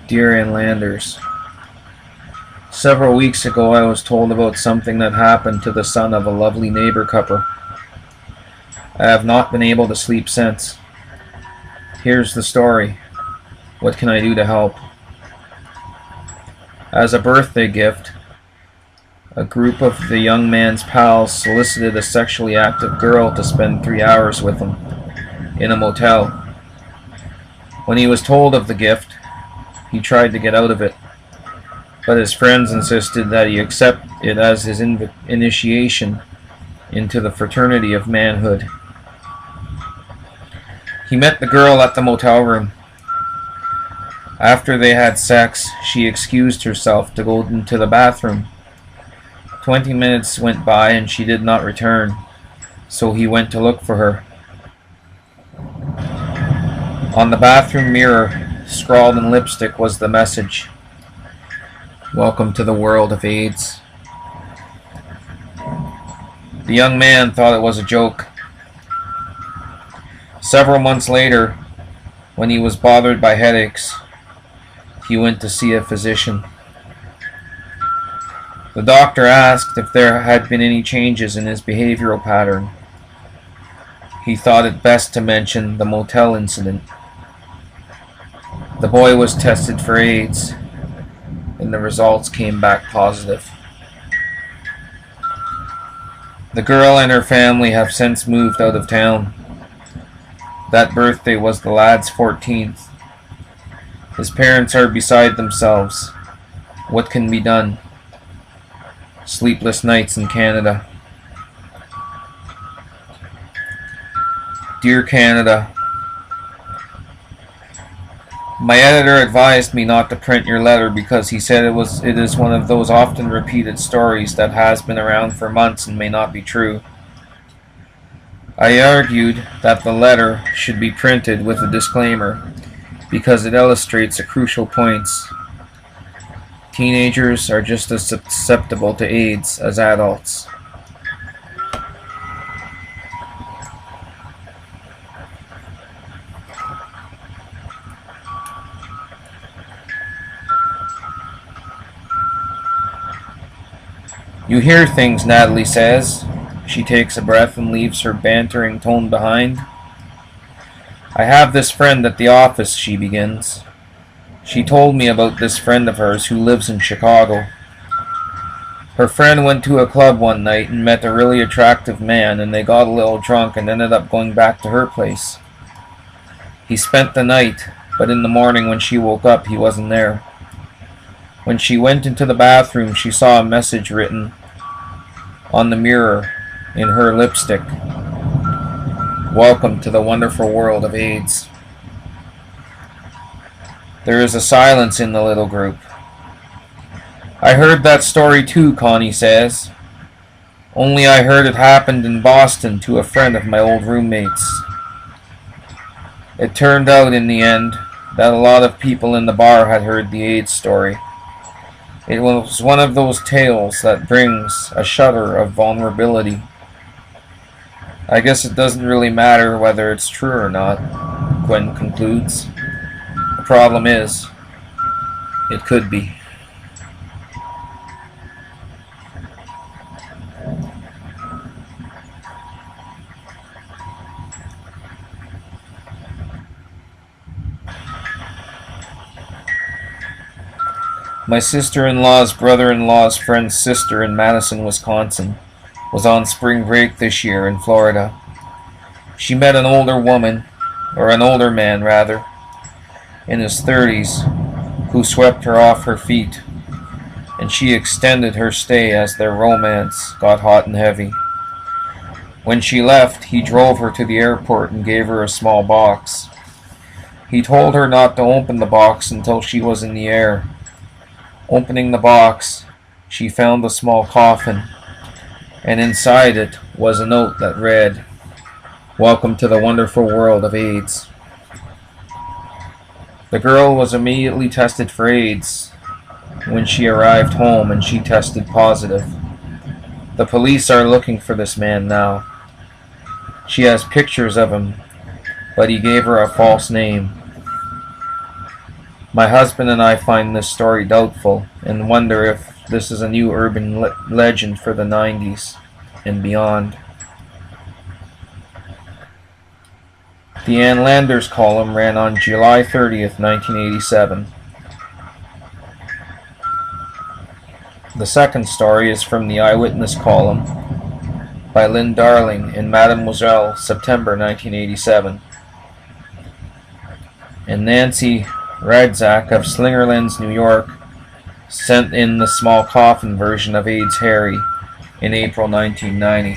Dear Inlanders, several weeks ago I was told about something that happened to the son of a lovely neighbor couple. I have not been able to sleep since. Here's the story. What can I do to help? As a birthday gift, a group of the young man's pals solicited a sexually active girl to spend 3 hours with them in a motel. When he was told of the gift, he tried to get out of it, but his friends insisted that he accept it as his initiation into the fraternity of manhood. He met the girl at the motel room. After they had sex, she excused herself to go into the bathroom. 20 minutes went by and she did not return, so he went to look for her. On the bathroom mirror, scrawled in lipstick, was the message: "Welcome to the world of AIDS." The young man thought it was a joke. Several months later, when he was bothered by headaches, he went to see a physician. The doctor asked if there had been any changes in his behavioral pattern. He thought it best to mention the motel incident. The boy was tested for AIDS, and the results came back positive. The girl and her family have since moved out of town. That birthday was the lad's 14th. His parents are beside themselves. What can be done? Sleepless nights in Canada. Dear Canada, my editor advised me not to print your letter because he said it is one of those often repeated stories that has been around for months and may not be true. I argued that the letter should be printed with a disclaimer because it illustrates the crucial points. Teenagers are just as susceptible to AIDS as adults. You hear things, Natalie says. She takes a breath and leaves her bantering tone behind. I have this friend at the office, she begins. She told me about this friend of hers who lives in Chicago. Her friend went to a club one night and met a really attractive man, and they got a little drunk and ended up going back to her place. He spent the night, but in the morning when she woke up, he wasn't there. When she went into the bathroom, she saw a message written on the mirror in her lipstick: "Welcome to the wonderful world of AIDS." There is a silence in the little group. I heard that story too, Connie says. Only I heard it happened in Boston to a friend of my old roommate's. It turned out in the end that a lot of people in the bar had heard the AIDS story. It was one of those tales that brings a shudder of vulnerability. I guess it doesn't really matter whether it's true or not, Gwen concludes. The problem is, it could be. My sister-in-law's brother-in-law's friend's sister in Madison, Wisconsin, was on spring break this year in Florida. She met an older woman, or an older man rather, in his 30s, who swept her off her feet, and she extended her stay as their romance got hot and heavy. When she left, he drove her to the airport and gave her a small box. He told her not to open the box until she was in the air. Opening the box, she found a small coffin, and inside it was a note that read, "Welcome to the wonderful world of AIDS." The girl was immediately tested for AIDS when she arrived home, and she tested positive. The police are looking for this man now. She has pictures of him, but he gave her a false name. My husband and I find this story doubtful and wonder if this is a new urban legend for the 90s and beyond. The Ann Landers column ran on July 30th, 1987. The second story is from the Eyewitness column by Lynn Darling in Mademoiselle, September 1987. And Nancy Radzak of Slingerlands, New York, sent in the small coffin version of AIDS Harry in April 1990.